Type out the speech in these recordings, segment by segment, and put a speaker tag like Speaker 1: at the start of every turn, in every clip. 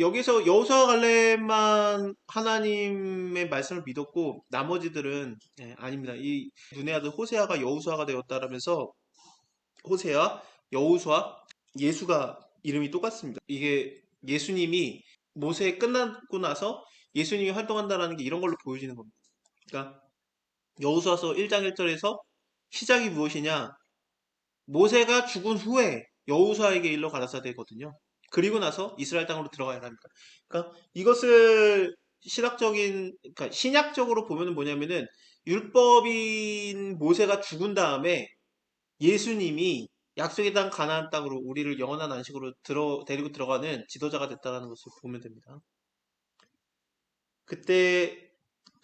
Speaker 1: 여기서 여호수아 갈렙만 하나님의 말씀을 믿었고 나머지들은 아닙니다. 이 눈의 아들 호세아가 여호수아가 되었다라면서 호세아, 여호수아, 예수가 이름이 똑같습니다. 이게 예수님이 모세 끝나고 나서 예수님이 활동한다라는 게 이런 걸로 보여지는 겁니다. 그러니까 여호수아서 1장 1절에서 시작이 무엇이냐? 모세가 죽은 후에 여호수아에게 일러 가라사 되거든요. 그리고 나서 이스라엘 땅으로 들어가야 합니다. 그러니까 이것을 그러니까 신약적으로 보면은 뭐냐면은 율법인 모세가 죽은 다음에 예수님이 약속의 땅 가나안 땅으로 우리를 영원한 안식으로 데리고 들어가는 지도자가 됐다는 것을 보면 됩니다. 그때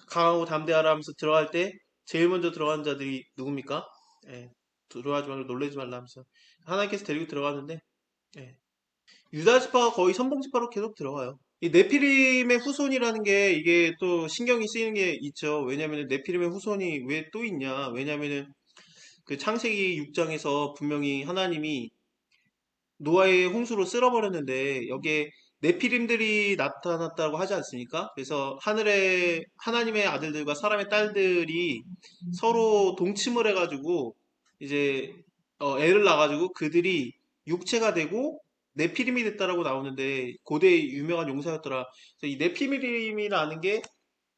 Speaker 1: 강하고 담대하라 하면서 들어갈 때 제일 먼저 들어간 자들이 누굽니까? 예, 들어가지 말고 놀라지 말라 하면서 하나님께서 데리고 들어가는데 예, 유다 지파가 거의 선봉 지파로 계속 들어가요. 이 네피림의 후손이라는 게 이게 또 신경이 쓰이는 게 있죠. 왜냐면은 네피림의 후손이 왜 또 있냐? 왜냐면은 그 창세기 6장에서 분명히 하나님이 노아의 홍수로 쓸어버렸는데 여기에 네피림들이 나타났다고 하지 않습니까? 그래서 하늘에 하나님의 아들들과 사람의 딸들이 서로 동침을 해가지고 이제 애를 낳아가지고 그들이 육체가 되고 네피림이 됐다라고 나오는데 고대의 유명한 용사였더라. 그래서 이 네피림이라는 게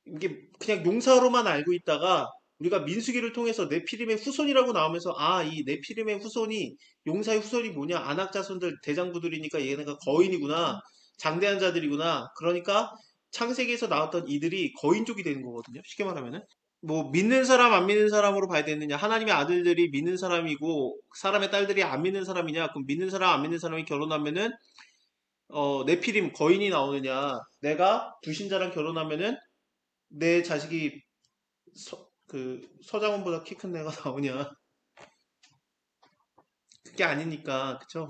Speaker 1: 이게 그냥 용사로만 알고 있다가 우리가 민수기를 통해서 네피림의 후손이라고 나오면서 이 네피림의 후손이 용사의 후손이 뭐냐 아낙 자손들 대장부들이니까 얘네가 거인이구나 장대한 자들이구나 그러니까 창세기에서 나왔던 이들이 거인족이 되는 거거든요 쉽게 말하면은 뭐 믿는 사람 안 믿는 사람으로 봐야 되느냐 하나님의 아들들이 믿는 사람이고 사람의 딸들이 안 믿는 사람이냐 그럼 믿는 사람 안 믿는 사람이 결혼하면은 네피림 거인이 나오느냐 내가 불신자랑 결혼하면은 내 자식이 서장훈보다 키 큰 애가 나오냐? 그게 아니니까, 그쵸?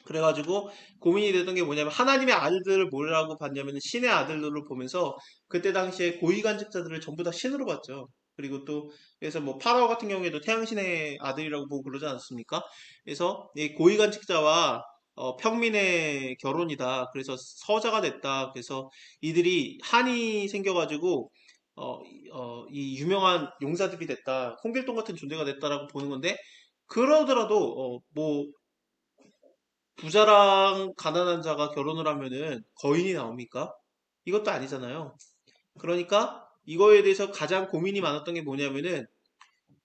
Speaker 1: 그래가지고 고민이 되던 게 뭐냐면 하나님의 아들들을 뭐라고 봤냐면 신의 아들들로 보면서 그때 당시에 고위간직자들을 전부 다 신으로 봤죠. 그리고 또 그래서 뭐 파라오 같은 경우에도 태양신의 아들이라고 보고 그러지 않습니까? 그래서 이 고위간직자와 평민의 결혼이다. 그래서 서자가 됐다. 그래서 이들이 한이 생겨가지고 이 유명한 용사들이 됐다. 홍길동 같은 존재가 됐다라고 보는 건데 그러더라도 뭐 부자랑 가난한 자가 결혼을 하면은 거인이 나옵니까? 이것도 아니잖아요. 그러니까 이거에 대해서 가장 고민이 많았던 게 뭐냐면은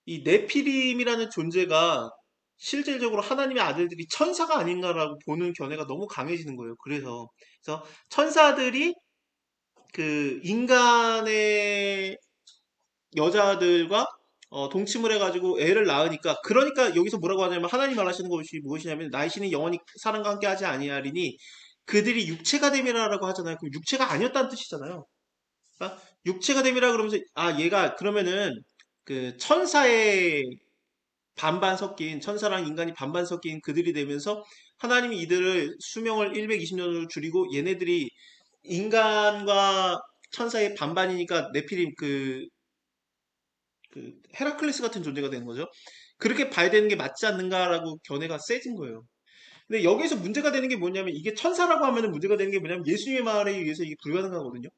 Speaker 1: 이 네피림이라는 존재가 실질적으로 하나님의 아들들이 천사가 아닌가라고 보는 견해가 너무 강해지는 거예요. 그래서 천사들이 그 인간의 여자들과 동침을 해가지고 애를 낳으니까 그러니까 여기서 뭐라고 하냐면 하나님 말하시는 것이 무엇이냐면 나의 신이 영원히 사람과 함께 하지 아니하리니 그들이 육체가 됨이라고 하잖아요. 그럼 육체가 아니었다는 뜻이잖아요. 그러니까 육체가 됨이라 그러면서 얘가 그러면은 그 천사의 반반 섞인 천사랑 인간이 반반 섞인 그들이 되면서 하나님이 이들을 수명을 120년으로 줄이고 얘네들이 인간과 천사의 반반이니까 네피림 그 헤라클레스 같은 존재가 되는 거죠. 그렇게 봐야 되는 게 맞지 않는가라고 견해가 세진 거예요. 근데 여기서 문제가 되는 게 뭐냐면 이게 천사라고 하면 문제가 되는 게 뭐냐면 예수님의 말에 의해서 이게 불가능하거든요.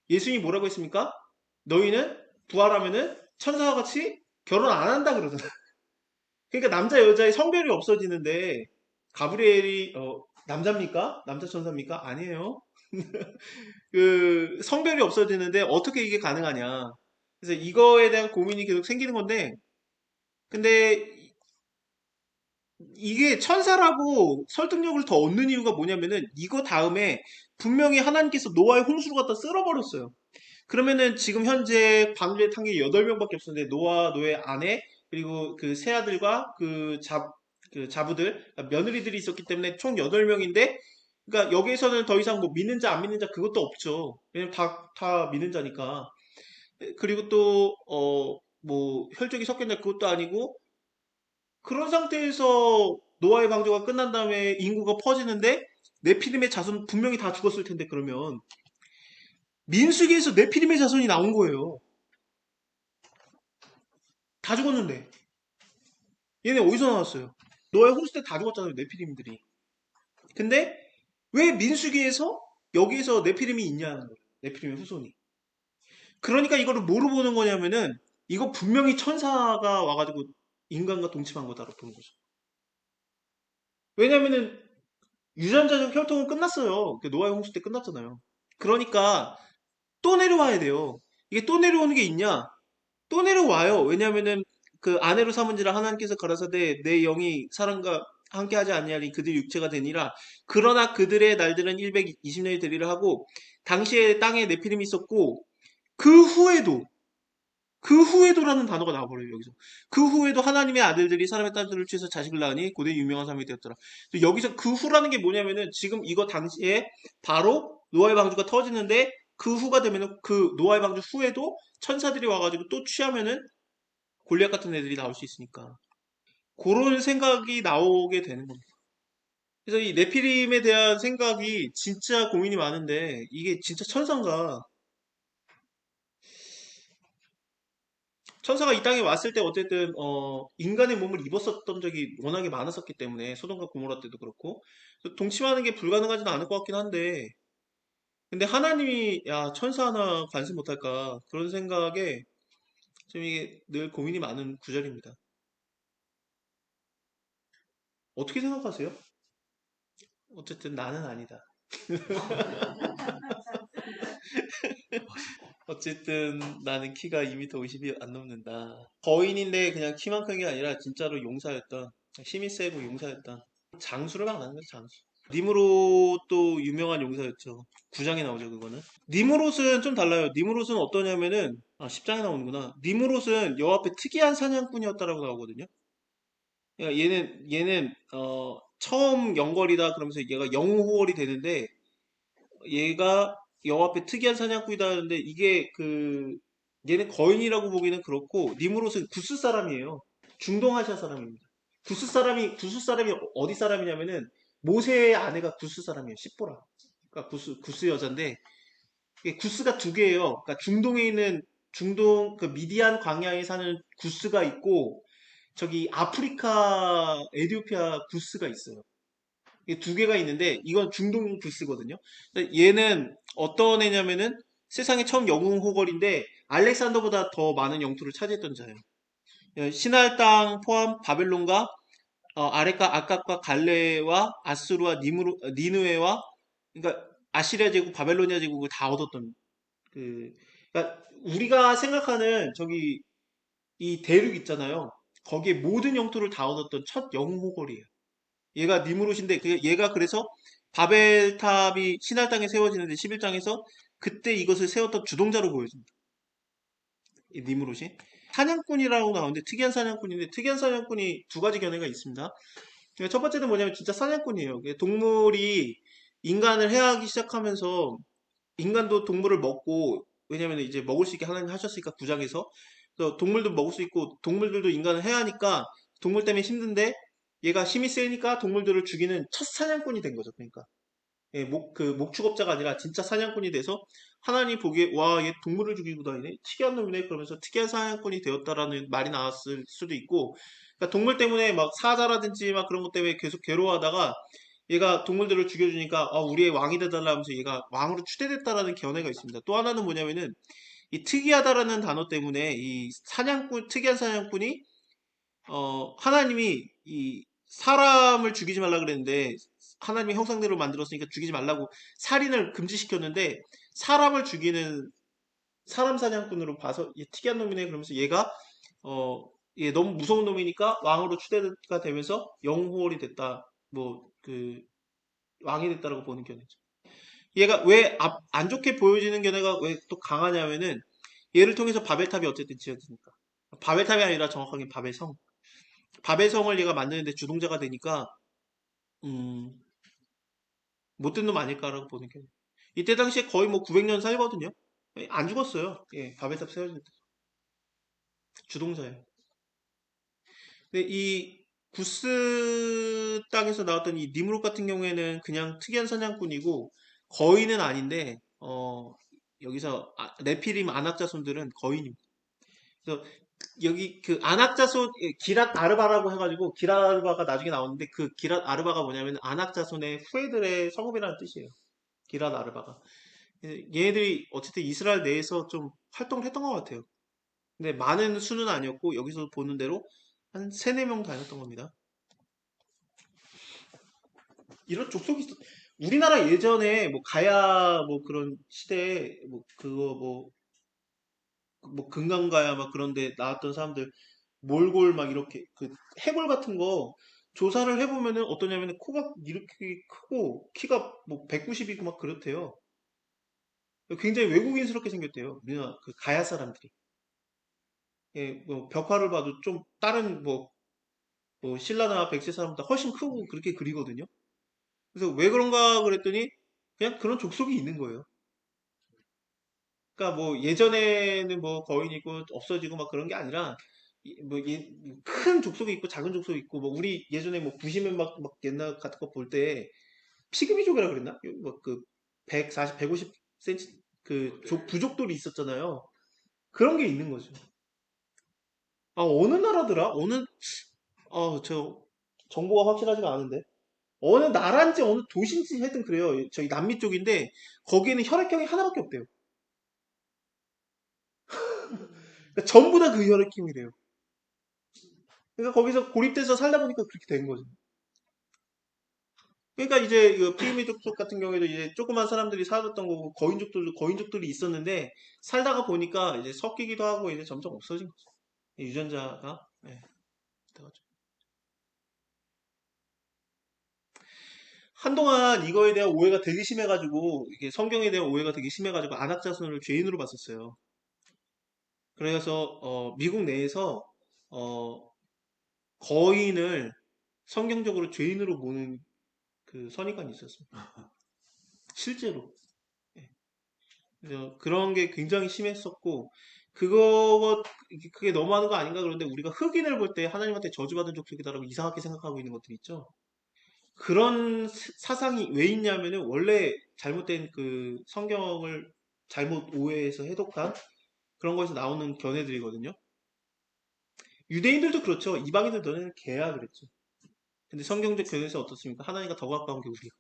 Speaker 1: 예수님이 뭐라고 했습니까? 너희는 부활하면은 천사와 같이 결혼 안 한다 그러잖아. 그러니까 남자 여자의 성별이 없어지는데 가브리엘이 남자입니까? 남자 천사입니까? 아니에요. 그 성별이 없어지는데 어떻게 이게 가능하냐. 그래서 이거에 대한 고민이 계속 생기는 건데 근데 이게 천사라고 설득력을 더 얻는 이유가 뭐냐면은 이거 다음에 분명히 하나님께서 노아의 홍수로 갖다 쓸어버렸어요. 그러면은 지금 현재 방주에 탄 게 8명밖에 없었는데 노아, 노의 아내, 그리고 그 세 아들과 그 자부들, 그러니까 며느리들이 있었기 때문에 총 8명인데 그러니까 여기에서는 더 이상 뭐 믿는 자, 안 믿는 자 그것도 없죠. 왜냐면 다 믿는 자니까. 그리고 또, 뭐, 혈족이 섞였냐 그것도 아니고 그런 상태에서 노아의 방조가 끝난 다음에 인구가 퍼지는데 네피림의 자손 분명히 다 죽었을 텐데 그러면 민수기에서 네피림의 자손이 나온 거예요. 다 죽었는데 얘네 어디서 나왔어요? 노아의 홍수 때 다 죽었잖아요 네피림들이. 근데 왜 민수기에서 여기서 네피림이 있냐는 거예요. 네피림의 후손이. 그러니까 이거를 뭐로 보는 거냐면은 이거 분명히 천사가 와가지고 인간과 동침한 거다라고 보는 거죠. 왜냐면은 유전자적 혈통은 끝났어요. 그 노아의 홍수 때 끝났잖아요. 그러니까 또 내려와야 돼요. 이게 또 내려오는 게 있냐? 또 내려와요. 왜냐면은 그 아내로 삼은지라 하나님께서 가라사대 내 영이 사람과 함께하지 아니하니 그들 육체가 되니라. 그러나 그들의 날들은 120년이 되리라 하고 당시에 땅에 네피림이 있었고 그 후에도 그 후에도라는 단어가 나와버려요, 여기서. 그 후에도 하나님의 아들들이 사람의 딸들을 취해서 자식을 낳으니 고대 유명한 사람이 되었더라. 여기서 그 후라는 게 뭐냐면은 지금 이거 당시에 바로 노아의 방주가 터지는데 그 후가 되면은 그 노아의 방주 후에도 천사들이 와가지고 또 취하면은 골리앗 같은 애들이 나올 수 있으니까. 그런 생각이 나오게 되는 겁니다. 그래서 이 네피림에 대한 생각이 진짜 고민이 많은데 이게 진짜 천사인가? 천사가 이 땅에 왔을 때 어쨌든 인간의 몸을 입었었던 적이 워낙에 많았었기 때문에 소돔과 고모라 때도 그렇고 동침하는 게 불가능하지는 않을 것 같긴 한데 근데 하나님이 야 천사 하나 관심 못할까 그런 생각에 좀 이게 늘 고민이 많은 구절입니다. 어떻게 생각하세요? 어쨌든 나는 아니다. 어쨌든 나는 키가 2m 50이 안 넘는다. 거인인데 그냥 키만 큰 게 아니라 진짜로 용사였던 힘이 세고 용사였던 장수를 말하는 거죠, 장수. 니무롯도 유명한 용사였죠. 9장에 나오죠, 그거는. 니무롯은 좀 달라요. 니무롯은 어떠냐면은, 10장에 나오는구나. 니무롯은 여호와 앞에 특이한 사냥꾼이었다라고 나오거든요. 그러니까 얘는, 처음 영걸이다 그러면서 얘가 영호월이 되는데, 얘가 여호와 앞에 특이한 사냥꾼이다 하는데, 얘는 거인이라고 보기는 그렇고, 니무롯은 구스 사람이에요. 중동아시아 사람입니다. 구스 사람이 어디 사람이냐면은 모세의 아내가 구스 사람이에요. 십보라. 그러니까 구스 여자인데 이게 구스가 두 개예요. 그러니까 중동에 있는 중동 그 미디안 광야에 사는 구스가 있고 저기 아프리카 에티오피아 구스가 있어요. 이게 두 개가 있는데 이건 중동 구스거든요. 근데 얘는 어떤 애냐면은 세상에 처음 영웅 호걸인데 알렉산더보다 더 많은 영토를 차지했던 자예요. 신할 땅 포함 바벨론과 아레카 아깝과 갈레와 아수르와 니누에와 그러니까 아시리아 제국, 바벨로니아 제국을 다 얻었던 그 그러니까 우리가 생각하는 저기 이 대륙 있잖아요. 거기에 모든 영토를 다 얻었던 첫 영호골이에요. 얘가 니무롯인데 얘가 그래서 바벨탑이 신할 땅에 세워지는데 11장에서 그때 이것을 세웠던 주동자로 보여집니다. 이 니무롯이 사냥꾼이라고 나오는데 특이한 사냥꾼인데 특이한 사냥꾼이 두 가지 견해가 있습니다. 첫 번째는 뭐냐면 진짜 사냥꾼이에요. 동물이 인간을 해하기 시작하면서 인간도 동물을 먹고 왜냐면 이제 먹을 수 있게 하나님 하셨으니까 구장에서 그래서 동물도 먹을 수 있고 동물들도 인간을 해하니까 동물 때문에 힘든데 얘가 힘이 세니까 동물들을 죽이는 첫 사냥꾼이 된 거죠. 그러니까 예, 목축업자가 아니라 진짜 사냥꾼이 돼서 하나님 보기에 와, 얘 동물을 죽이고 다니네. 특이한 놈이네. 그러면서 특이한 사냥꾼이 되었다라는 말이 나왔을 수도 있고 그러니까 동물 때문에 막 사자라든지 막 그런 것 때문에 계속 괴로워하다가 얘가 동물들을 죽여주니까 우리의 왕이 되달라 하면서 얘가 왕으로 추대됐다라는 견해가 있습니다. 또 하나는 뭐냐면은 이 특이하다라는 단어 때문에 이 특이한 사냥꾼이 하나님이 이 사람을 죽이지 말라 그랬는데 하나님의 형상대로 만들었으니까 죽이지 말라고 살인을 금지시켰는데 사람을 죽이는 사람 사냥꾼으로 봐서 얘 특이한 놈이네 그러면서 얘 너무 무서운 놈이니까 왕으로 추대가 되면서 영호월이 됐다. 왕이 됐다라고 보는 견해죠. 얘가 왜 안 좋게 보여지는 견해가 왜 또 강하냐면은 얘를 통해서 바벨탑이 어쨌든 지어지니까 바벨탑이 아니라 정확하게 바벨성. 바벨성을 얘가 만드는데 주동자가 되니까 음, 못된 놈 아닐까라고 보는 견해. 이때 당시에 거의 뭐 900년 살거든요. 안 죽었어요. 예, 바벨탑 세워질 때 주동자예요. 근데 이 구스 땅에서 나왔던 이 니무롯 같은 경우에는 그냥 특이한 사냥꾼이고 거인은 아닌데 여기서 네피림 안악자손들은 거인입니다. 그래서 여기 그 안악자손 기랏 아르바라고 해가지고 기랏 아르바가 나중에 나오는데 그 기랏 아르바가 뭐냐면 안악자손의 후예들의 성읍이라는 뜻이에요. 기랏 아르바가. 얘네들이 어쨌든 이스라엘 내에서 좀 활동을 했던 것 같아요. 근데 많은 수는 아니었고 여기서 보는 대로 한 세네 명 다녔던 겁니다. 이런 족속이 있어. 우리나라 예전에 뭐 가야 뭐 그런 시대에 뭐 그거 뭐 금강가야 막 그런데 나왔던 사람들 몰골 막 이렇게 그 해골 같은 거 조사를 해보면은 어떠냐면은 코가 이렇게 크고 키가 뭐 190이고 막 그렇대요. 굉장히 외국인스럽게 생겼대요. 우리나라 그 가야 사람들이. 예, 뭐 벽화를 봐도 좀 다른 뭐 신라나 백제 사람보다 훨씬 크고 그렇게 그리거든요. 그래서 왜 그런가 그랬더니 그냥 그런 족속이 있는 거예요. 그러니까 뭐 예전에는 뭐 거인이 있고 없어지고 막 그런 게 아니라 큰 족속이 있고 작은 족속이 있고 뭐 우리 예전에 뭐 부시면 막 옛날 같은 거 볼 때 피그미족이라 그랬나? 뭐그 140, 150cm 그 부족들이 있었잖아요. 그런 게 있는 거죠. 아 어느 나라더라? 저 정보가 확실하지가 않은데 어느 나라인지 어느 도시인지 하여튼 그래요. 저희 남미 쪽인데 거기에는 혈액형이 하나밖에 없대요. 그러니까 전부 다 그 혈액형이래요. 그러니까 거기서 고립돼서 살다 보니까 그렇게 된 거죠. 그러니까 이제 그 피그미족속 같은 경우에도 이제 조그만 사람들이 살았던 거고 거인족들이 있었는데 살다가 보니까 이제 섞이기도 하고 이제 점점 없어진 거죠. 유전자가 네, 돼가지고. 한동안 이거에 대한 오해가 되게 심해가지고 이게 성경에 대한 오해가 되게 심해가지고 안악자손을 죄인으로 봤었어요. 그래서 미국 내에서 어, 거인을 성경적으로 죄인으로 보는 그 선입관이 있었습니다. 실제로. 예. 그래서 그런 게 굉장히 심했었고, 그게 너무하는 거 아닌가 그런데 우리가 흑인을 볼 때 하나님한테 저주받은 족속이다라고 이상하게 생각하고 있는 것들 있죠. 그런 사상이 왜 있냐면은 원래 잘못된 그 성경을 잘못 오해해서 해독한 그런 거에서 나오는 견해들이거든요. 유대인들도 그렇죠. 이방인들 너네는 개야 그랬죠. 근데 성경적 견해에서 어떻습니까? 하나님과 더 가까운 게 우리야.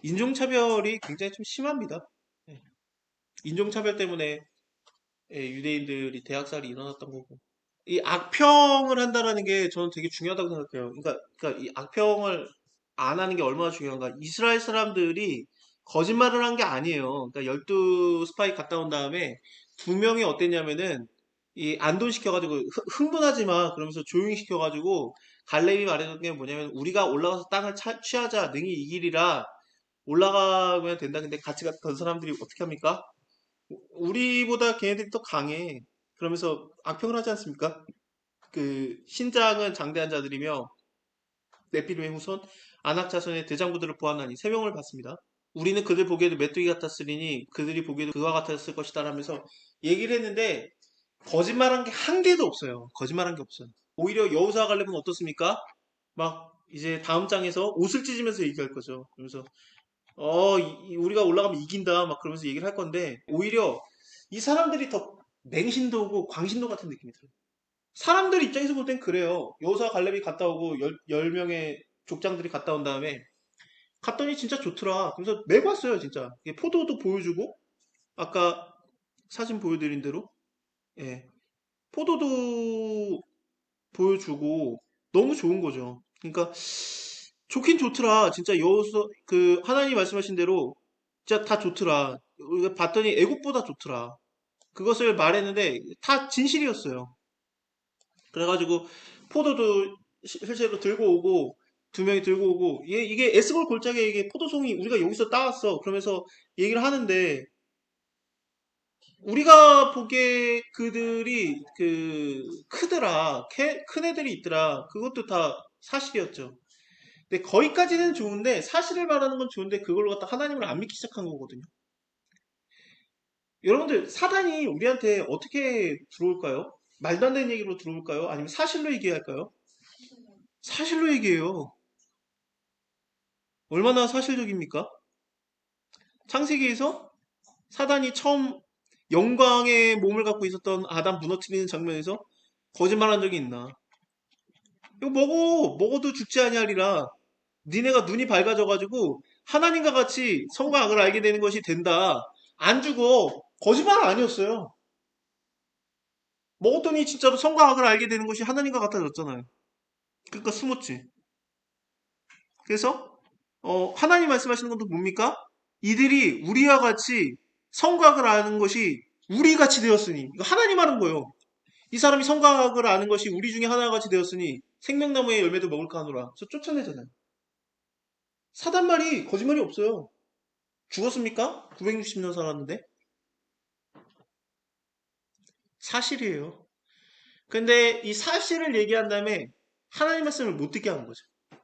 Speaker 1: 인종차별이 굉장히 좀 심합니다. 예. 인종차별 때문에 유대인들이 대학살이 일어났던 거고. 이 악평을 한다라는 게 저는 되게 중요하다고 생각해요. 그러니까 이 악평을 안 하는 게 얼마나 중요한가. 이스라엘 사람들이 거짓말을 한 게 아니에요. 그러니까 12 스파이 갔다 온 다음에 두 명이 어땠냐면은 이 안돈시켜가지고 흥분하지 마 그러면서 조용히 시켜가지고 갈렙이 말해준 게 뭐냐면 우리가 올라가서 땅을 취하자 능히 이기리라 올라가면 된다. 근데 같이 갔던 사람들이 어떻게 합니까? 우리보다 걔네들이 더 강해. 그러면서 악평을 하지 않습니까? 그 신장은 장대한 자들이며 네피림의 후손 안악자손의 대장부들을 보았나니 세 명을 봤습니다. 우리는 그들 보기에도 메뚜기 같았으리니 그들이 보기에도 그와 같았을 것이다 라면서 얘기를 했는데 거짓말한 게 한 개도 없어요. 거짓말한 게 없어요. 오히려 여호수아 갈렙은 어떻습니까? 막 이제 다음 장에서 옷을 찢으면서 얘기할 거죠. 그러면서 우리가 올라가면 이긴다 막 그러면서 얘기를 할 건데 오히려 이 사람들이 더 맹신도 오고 광신도 같은 느낌이 들어요. 사람들 입장에서 볼 땐 그래요. 여호수아 갈렙이 갔다 오고 열 명의 족장들이 갔다 온 다음에 갔더니 진짜 좋더라. 그래서 메고 왔어요, 진짜. 포도도 보여주고 아까 사진 보여드린 대로 예, 포도도 보여주고 너무 좋은 거죠. 그러니까 좋긴 좋더라. 진짜 여호수 그 하나님 말씀하신 대로 진짜 다 좋더라. 우리가 봤더니 애국보다 좋더라. 그것을 말했는데 다 진실이었어요. 그래가지고 포도도 실제로 들고 오고 두 명이 들고 오고 이게 에스골 골짜기에 이게 포도송이 우리가 여기서 따왔어. 그러면서 얘기를 하는데 우리가 보기에 그들이 그 크더라. 큰 애들이 있더라. 그것도 다 사실이었죠. 근데 거기까지는 좋은데 사실을 말하는 건 좋은데 그걸로 갖다 하나님을 안 믿기 시작한 거거든요. 여러분들 사단이 우리한테 어떻게 들어올까요? 말도 안 되는 얘기로 들어올까요? 아니면 사실로 얘기할까요? 사실로 얘기해요. 얼마나 사실적입니까? 창세기에서 사단이 처음 영광의 몸을 갖고 있었던 아담 무너뜨리는 장면에서 거짓말한 적이 있나? 이거 먹어도 죽지 아니하리라. 니네가 눈이 밝아져가지고 하나님과 같이 선과 악을 알게 되는 것이 된다. 안 죽어. 거짓말은 아니었어요. 먹었더니 진짜로 선과 악을 알게 되는 것이 하나님과 같아졌잖아요. 그러니까 숨었지. 그래서 하나님 말씀하시는 건 또 뭡니까? 이들이 우리와 같이 선과 악을 아는 것이 우리 같이 되었으니 이거 하나님 하는 거예요. 이 사람이 선과 악을 아는 것이 우리 중에 하나와 같이 되었으니 생명나무의 열매도 먹을까 하노라. 저 쫓아내잖아요. 사단 말이 거짓말이 없어요. 죽었습니까? 960년 살았는데 사실이에요. 근데 이 사실을 얘기한 다음에 하나님 말씀을 못 듣게 하는 거죠.